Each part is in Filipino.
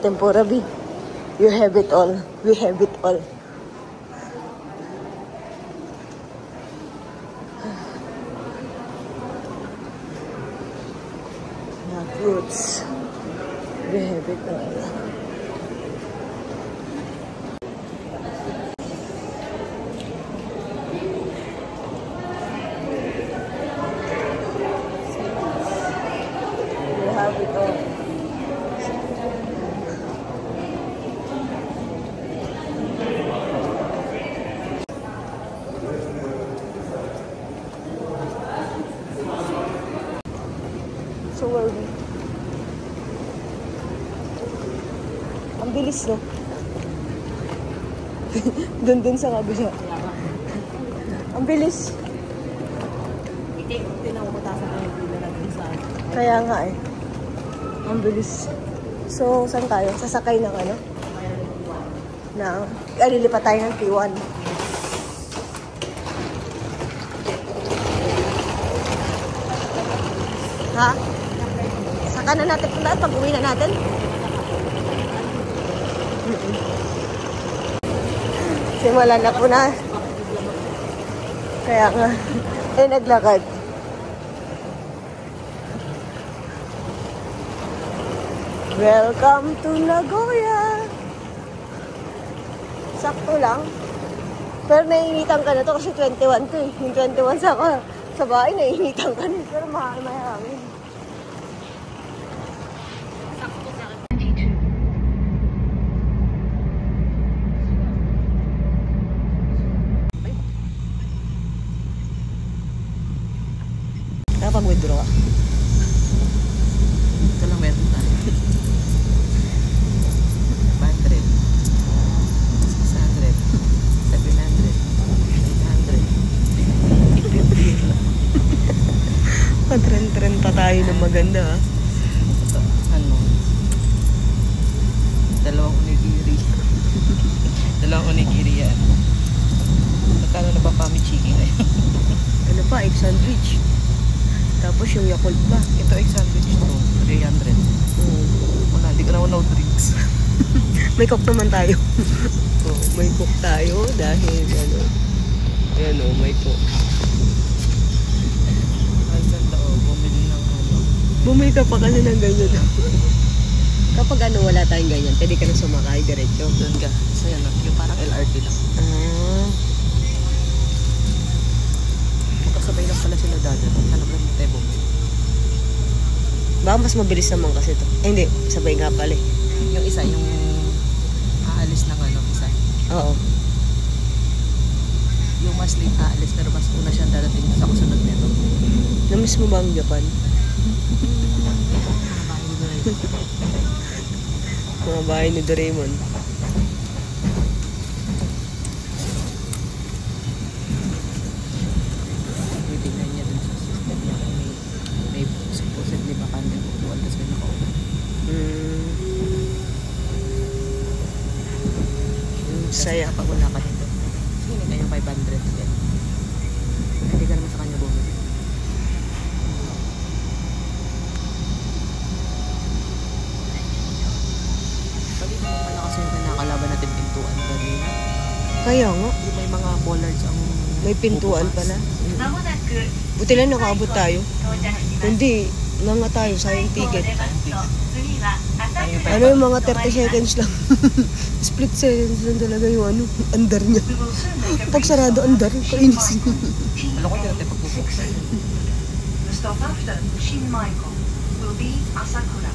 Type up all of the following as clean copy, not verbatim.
tempura, B. You have it all. We have it all. Fruits. We have it all. We have it all. So where we? Ang bilis, no? Dun sa kabila. Ang bilis. Hindi na umatasan na yung pila natin sa... Kaya nga eh. Ang bilis. So, saan tayo? Sasakay ng ano? Lilipat tayo ng T1. Ha? Saka na natin pala pag uwi na natin? Simula na po na. Kaya nga. Naglakad. Welcome to Nagoya. Sakto lang. Pero naiinitan ka na to kasi 21 to eh. Yung 21 sa bahay, naiinitan ka na. Pero may hangin. Nakapag-withdraw ka? Ito lang meron tayo. 500, 600, 700, 800. Patren-tren pa tayo ng maganda ha. Ito, ano? Dalawang onigiri. Dalawang onigiri yan. Magkano na ba pamichiki ngayon? Ano pa, egg sandwich. Tapos yung Yakult pa. Ito egg sandwich to, 300. Wala, hindi ko na no drinks. May coke naman tayo. May coke tayo dahil ano. Ayan o, may coke. Ay, sanda o, bumili ng ano. Bumili ka pa kasi ng ganyan. Kapag ano wala tayong ganyan, pwede ka na sumakay diretso. Doon ka. So yan, yung parang LRT lang. Magkasabay lang pala sila dati. Hanap lang yung tebo. Baka mas mabilis naman kasi ito. Hindi, sabay nga pala eh. Yung isa, yung aalis ng ano, isa. Oo. Yung mas late aalis, pero mas una siya dadating sa kusunod nito. Namiss mo ba ang Japan? Mga bahay ni Doraemon. Tingnan niya dun sa system niya kung may supposedly bakante upuan, tapos may nakaupo. Saya. Kapag wala ka nito, hindi kayo 500 din. Hindi ka naman sa kanya bumili. Pwede naman pala kasi yung nakakalaban natin pintuan kanina. Kaya nga. Yung may mga bollards ang May pintuan pala. Buti lang nakaabot tayo. Hindi, nga tayo, sayang ticket. Ano yung mga 30 seconds lang. Split seconds lang talaga yung ano, andar niya. Pag sarado andar, kainis. Alam ko, hindi natin pagpupuksan. The stop after Shinmaiko will be Asakura.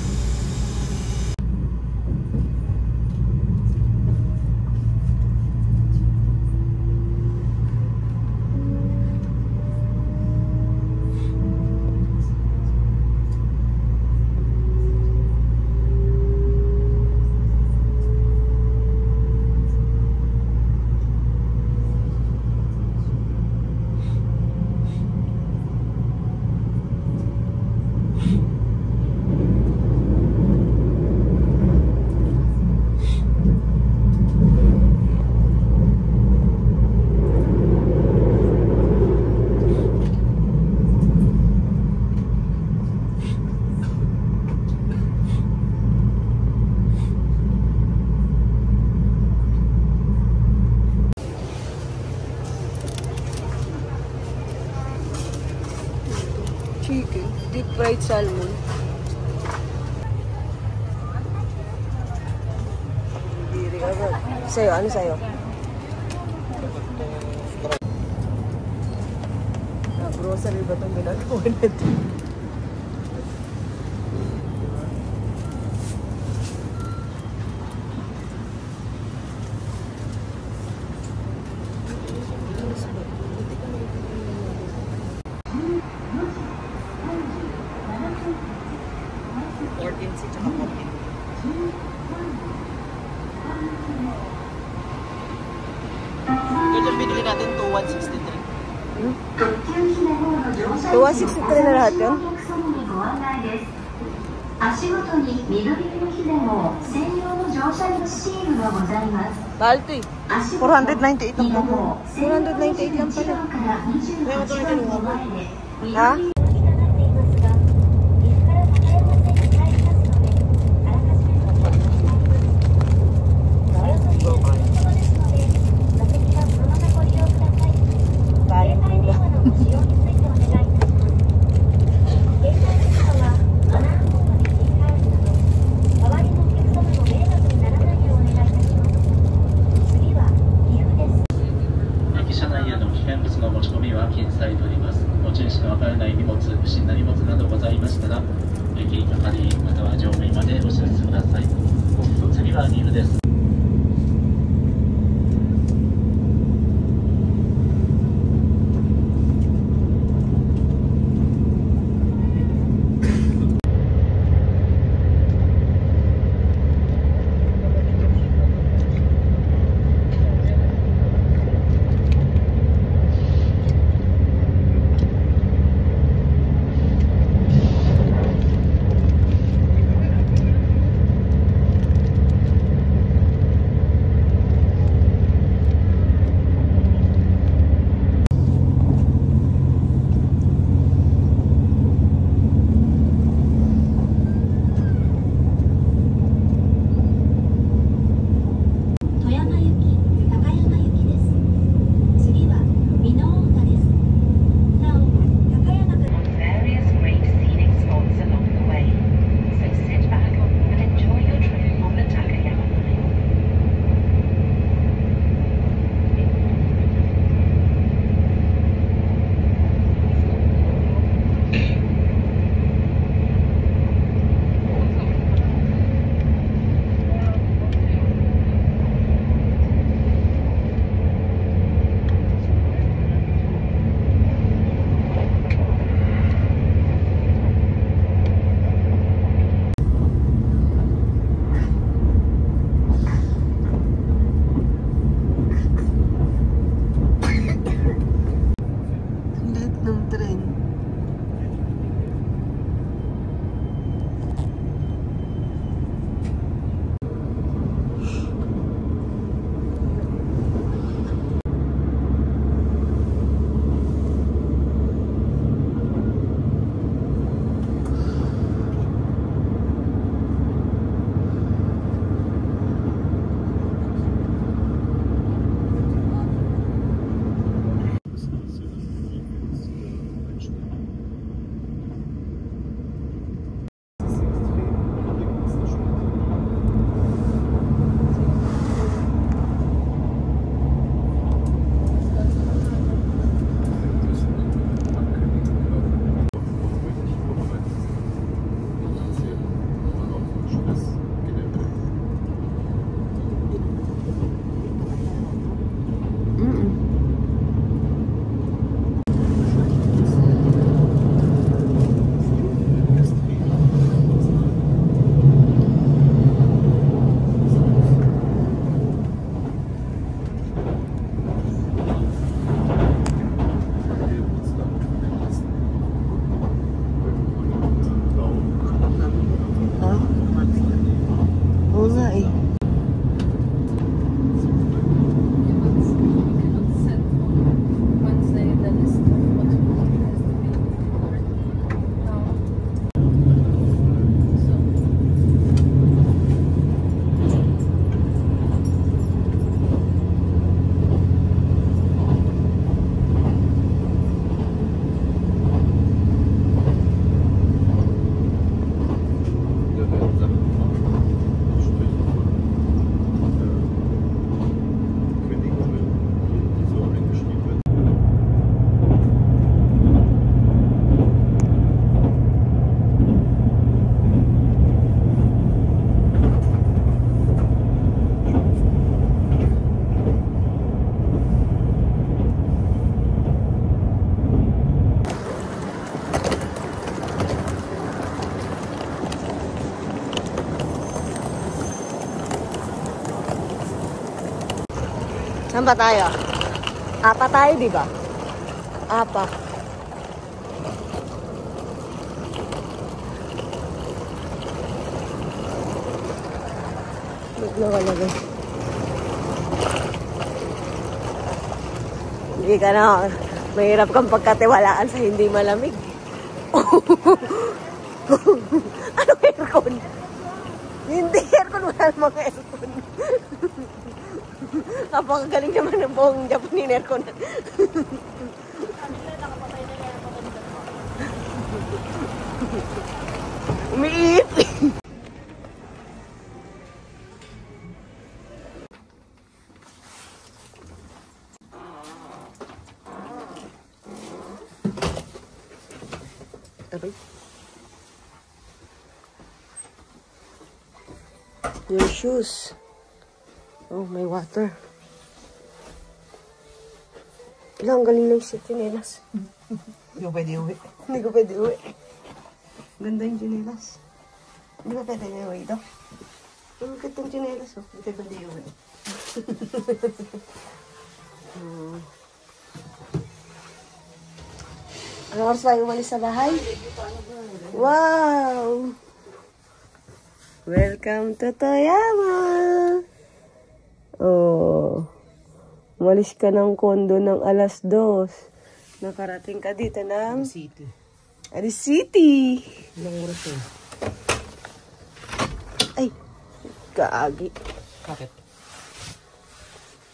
fried salmon. Diri ka ba? Sa'yo, ano sa'yo? Grocery ba itong ginagawa natin? Ortinsy tsaka Poppin. Ito yung binili natin, 2163. 263 na lahat yun? 足元に緑色の木でも専用の乗車率シールがございます。 Mahal to eh. 498 lang pala. 498 lang pala. 25 Ha? ba tayo? Apat tayo, di ba? Apat. Nakalagay. Hindi ka na, mahirap kang pagkatiwalaan sa hindi malamig. Ano aircon? Hindi aircon, wala namang aircon. Kapag-galing naman ng buong Japanese aircon. Umiit. Tabi. Your shoes. Oh, may water. Ang galing ng chinelas. Hindi ko pwede uwi. Hindi ko pwede uwi. Ganda yung chinelas. Hindi ba pwede na uwi ito? Ang ganda yung chinelas, oh. Hindi pwede uwi. Ano oras tayo umalis sa bahay? Wow! Welcome to Toyama! Oh, umalis ka ng kondo ng 2:00. Nakarating ka dito ng City. Aris City. Ilang oras yun? Ay, kaagi. Bakit?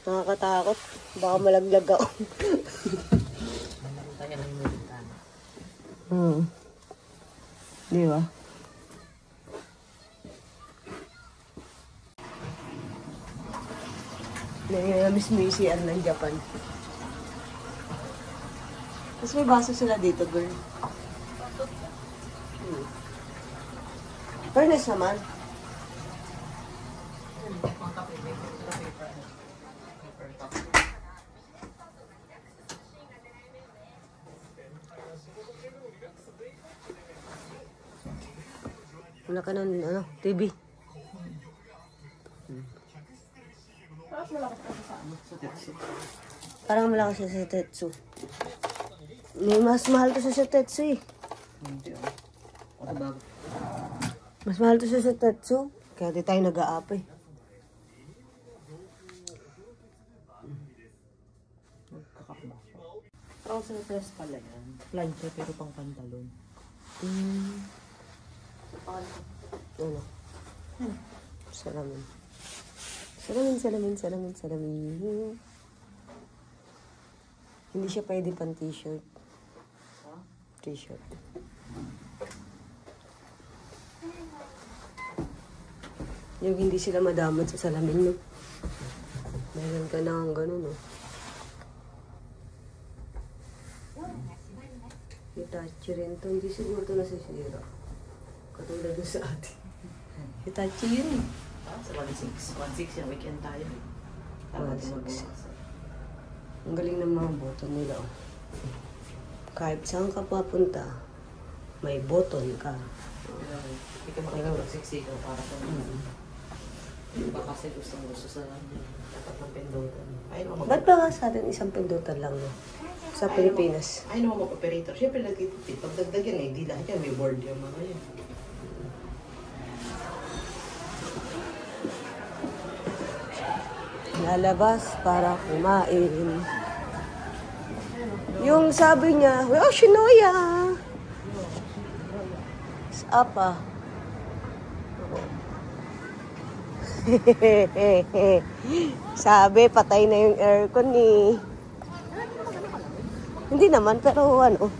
Nakakatakot. Baka malaglag ako. Tayo lang yung bintana. Di ba? Namiss mo yung CR ng Japan. Tapos may baso sila dito, girl. Fairness naman. Wala ka ng TV. Parang malakas siya sa Tetsu. May mas mahal to sa Tetsu eh. Hindi oh. Ano bago? Mas mahal to sa Tetsu. Kaya di tayo nag-a-up eh. Kakakba. Trouser dress pala yan. Plancha pero pang pantalon. Ano? Salamin. Salamin. Hindi siya pwede pang t-shirt. T-shirt. Yung hindi sila madamot sa salamin, no? Meron ka na ang gano'n, no? Hitachi rin to. Hindi siguro ito nasisira. Katulad na sa atin. Hitachi yun. Sa 1.6. 1.6 yan. Weekend tayo. Tama din magbukas. Ang galing ng mga button nila, oh. Kahit saan ka papunta, may button ka. Hindi ka makikapagsiksika para sa Iba kasi gusto sa dapat ng pindutan. Ba't ba nga sa atin isang pindutan lang, no? Sa Pilipinas? Ay naman mag-operator. Siyempre nagtitipid. Pagdagdag yan eh, di lahat yan. May board yung mga yan. Lalabas para kumain. Yung sabi niya, oh, Shinoya! Apa? Sabi, patay na yung aircon eh. Hindi naman, pero ano.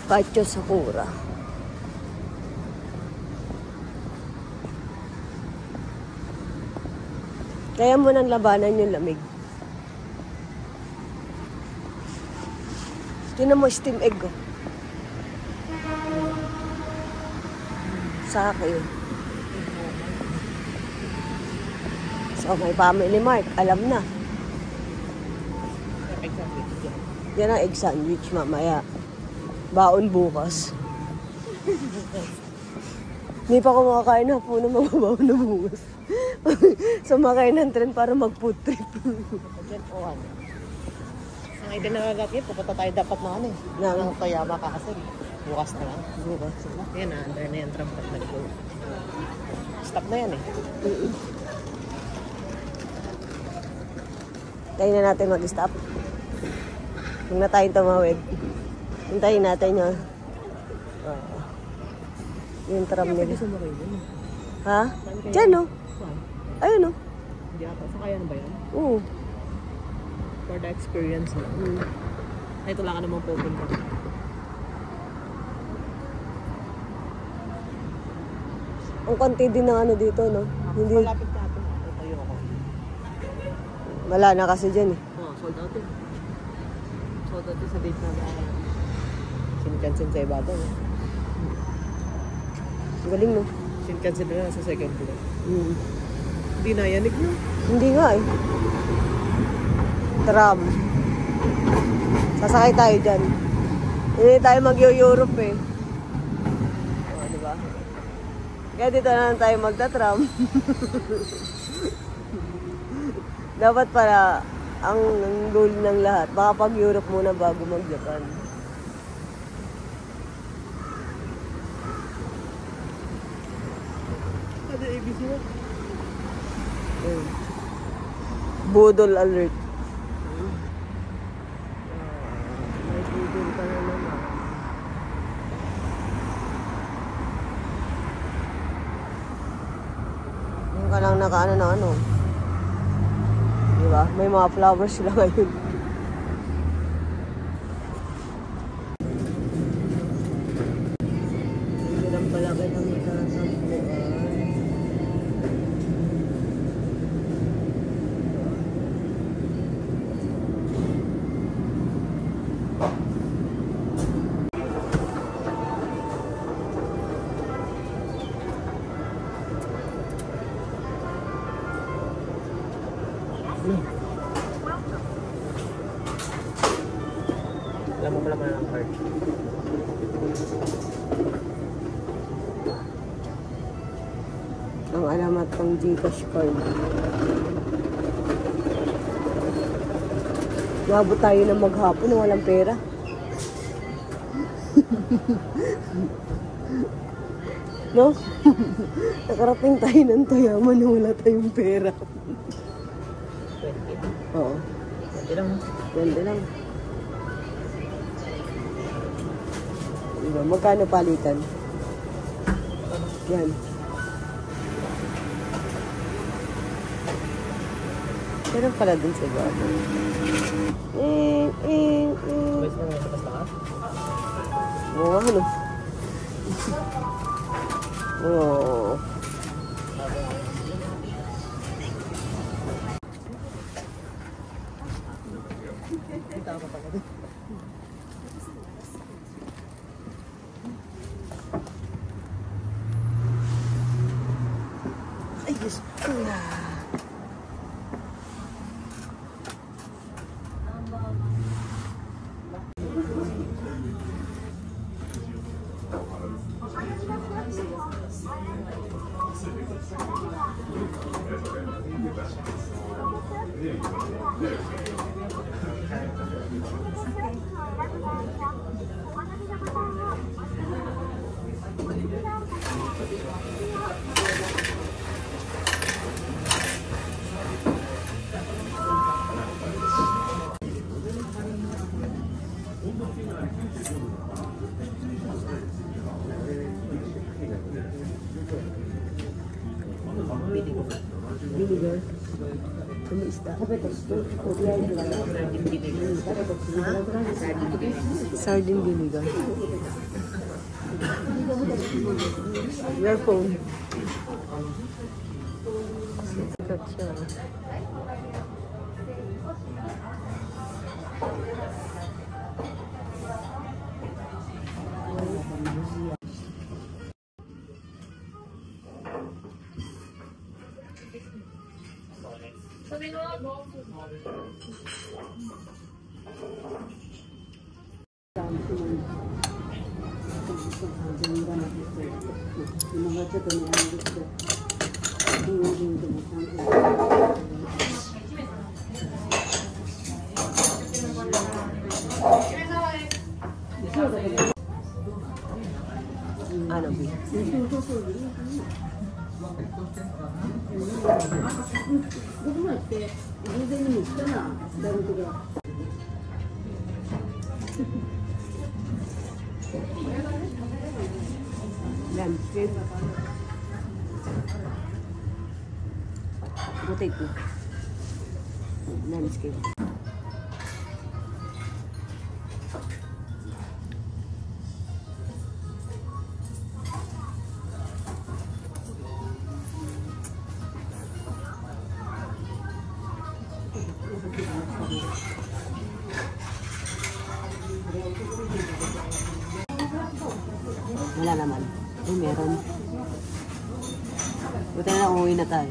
Pacho Sakura. Kaya mo nang labanan yung lamig. Tinan mo, steam egg, oh. Sa akin. So, may Family Mart. Alam na. Yan ang egg sandwich mamaya. Baon bukas. Hindi pa ako makakain na po ng mababaw na bungas. Sumakay ng tren para mag-food trip. Diyan o ano. Ang ide na nagagit, pupunta tayo dapat na ano eh. Nang Toyama Castle. Bukas na lang. Bukas. Yan na, under na yung tram pag nag-go. Stop na yan eh. Tayo na natin mag-stop. Huwag na tayong tumawid. Hintayin natin yun. Yung tram nila. Ha? Diyan no? Ayun no? Hindi ata. Saan kaya na ba yan? Oo. For the experience lang. Ito lang ka naman pupunta. Ang konti din ng ano dito, no? Hindi. Malapit ka ito. Tayo ako. Wala na kasi dyan eh. Oh, sold out eh. Sold out sa date na ba? Shinkansen sa ibabaw. Ang galing no? Shinkansen na sa second floor. Hmm. Hindi na yanig no? Hindi nga eh. Tram. Sasakay tayo dyan. Hindi tayo mag-Europe eh. O, diba? Kaya dito na lang tayo magta-tram. Dapat pala, ang goal ng lahat, baka pag-Europe muna bago mag-Japan. Ano ABC mo? Budol alert. May budol ka na naman. Yung ka lang nakaano na ano. Diba? May mga flowers sila ngayon. Hindi lang pala kayo ng ikasampuan. Alam mo pala mo na ng card. Ang alamat ng Gcash card. Mabot tayo ng maghapon na walang pera. No? Nakarating tayo ng Toyama na wala tayong pera. 20. Oo. 20 lang. 20 lang. Diba? Magkano palitan? Yan. Meron pala dun sa iba. Sabay sa mga takas takas. Oo, ano? Oo. Kita ka pa ka. Ay, Diyos ko na. Vinegar. Ano isda? Sardine vinegar. Your phone. Siya. Ano ba? Landscape. Butik na. Landscape. Wala naman. Ay, meron. Buti na lang, uuwi na tayo.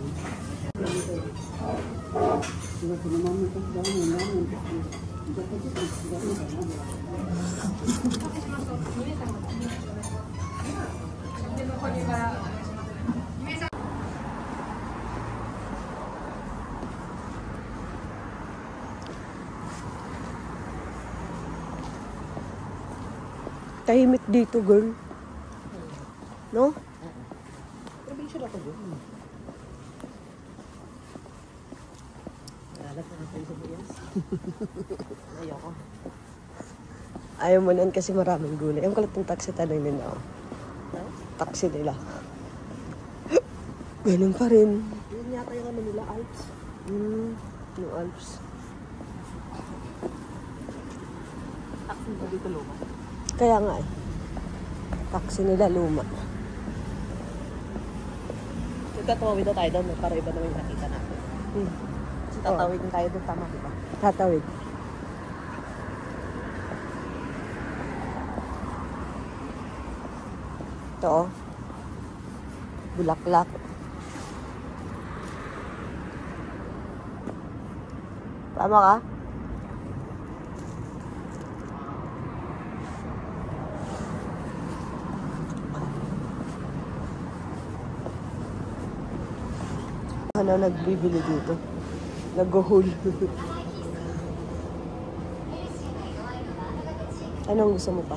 Tahimik dito, girl. No? Probinsya ako doon. Lalat na natin sa buyas. Ayoko. Ayaw mo nan kasi maraming gulay. Ang kulit ng taxi tanong nila. Oh. Taxi nila. Ganun pa rin. Yun yata yung ano nila, Alps. Yung Alps. Taxi ba dito luma? Kaya nga eh. Taxi nila luma. Tatawid na tayo doon para iba naman yung nakita natin. Kasi tatawid din tayo doon, tama, di ba? Tatawid. Ito oh. Bulaklak. Tama ka? Ano nagbibili dito? Nag-haul. Anong gusto mo pa?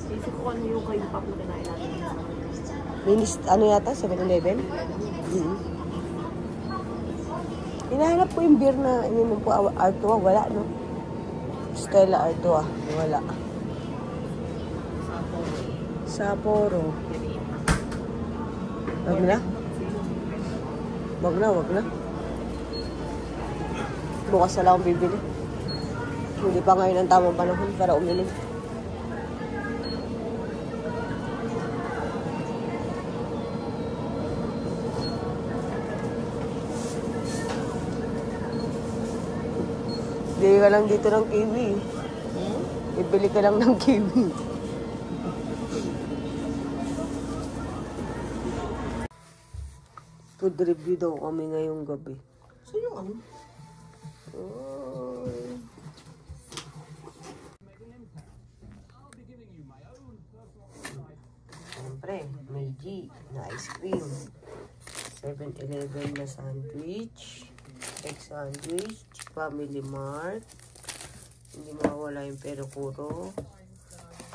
Isip ko ano yung kayo pop na kinain natin. Minis, ano yata? 7-Eleven? Hinahanap ko yung beer na ininom po Artois. Wala, no? Stella Artois. Wala. Sapporo. Wag na? Wag na, wag na. Bukas na lang akong bibili. Hindi pa ngayon ang tamang panahon para uminom. Bili ka lang dito ng kiwi. Ibili ka lang ng kiwi. Food review daw kami ngayong gabi. So yung ano? Siyempre, may G na ice cream. 7-Eleven na sandwich. Egg sandwich. Family Mart. Hindi mawawala yung perokuro.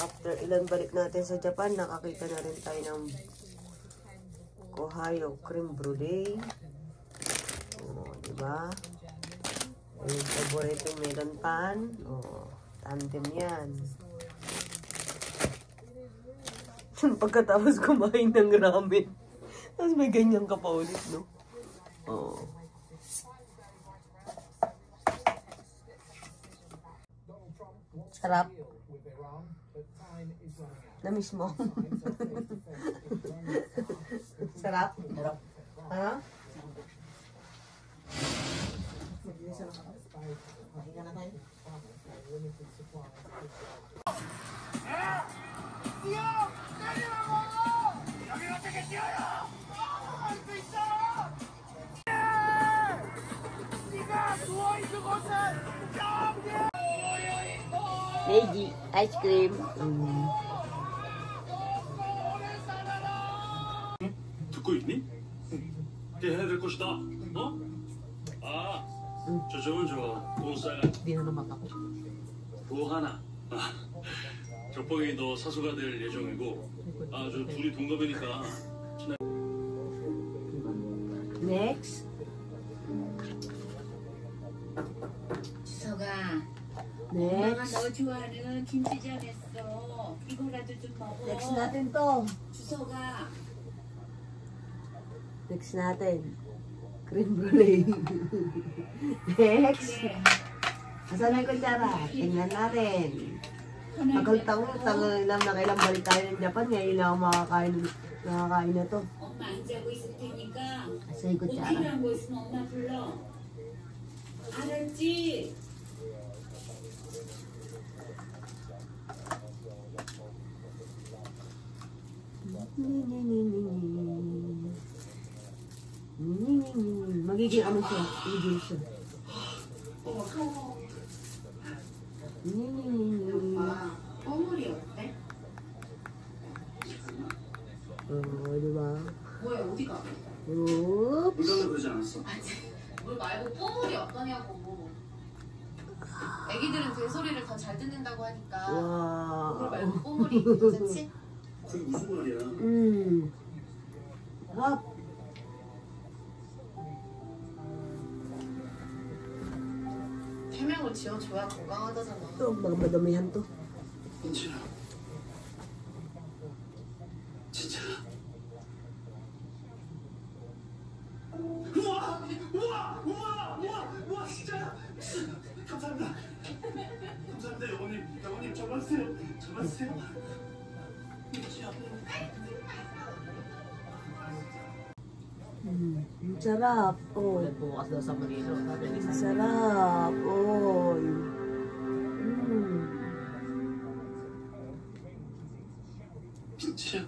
After ilan balik natin sa Japan, nakakita na rin tayo ng Ohio cream brulee. Oh, diba? Yung favorite yung melon pan. Oh, tandem yan. Pagkatapos kumain ng ramen. Tapos may ganyan ka pa ulit, no? Oo. Sarap. Na-miss mo? Sarap? Sarap. Ha? Mahinga na tayo. Meiji, ice cream. 듣고 있니? 이렇게 해야 될 것이다. 어? 아, 저쪽은 저 도사가 Hindi na lumapak. 도하나. 아, 적봉이 너 사수가 될 예정이고, 아, 저 둘이 동갑이니까. Next. 주서가 엄마가 Next. 너 좋아하는 김치전 했어. 이거라도 좀 먹어. Next natin to. 주서가 Next natin. Cream brulee. Next. 그래. Asan na yung kutsara? Tingnan natin. 편할 때 Tagal na kailang balik tayo ng Japan. Ngayon lang ako nakakain na to. 엄마 안 자고 있을 테니까 Asan yung 뭐 kutsara? 필요한 거 있으면 엄마 불러. 알았지? Magiging ano siya? Magiging siya. 아, 뽀물이 어때? diba? 뭐야 어디가? Oops. 불가능 그러지 않았어. 뭘 말고 뽀물이 어떠냐고. 애기들은 되소리를 더 잘 듣는다고 하니까 그걸 말고 Wow. 뽀물이 괜찮지? 그게 무슨 말이야? Hop. 태명을 지어줘야 건강하다잖아. Ito, baka madamihan to. 진짜. 진짜. 우와, 진짜. 감사합니다. 감사합니다, 여보님, 잡아주세요. Ang sarap. Oh. Ulan bukas daw sa Manila. Sabi ni Ang Sam. sarap. Oy. 진짜.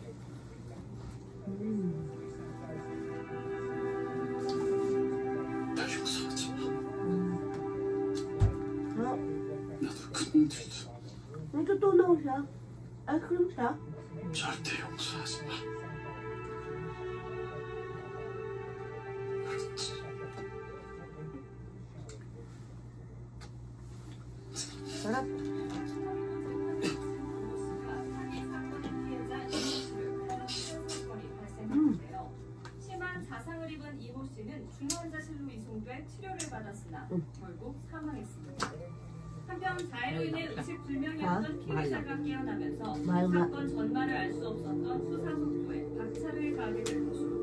나 용서하지 마. Oh. 나도 그놈들도 May tutunaw siya. Ice cream siya. 절대 용서하지 마. 알았지? Sarap. 심한 자상을 입은 이모 씨는 중환자실로 이송돼 치료를 받았으나 결국 사망했습니다. 한편 자해로 인해 의식불명이었던 피해자가 깨어나면서 말, 말. 사건 전말을 알 수 없었던 수사 속도에 박차를 가하게 된 것입니다.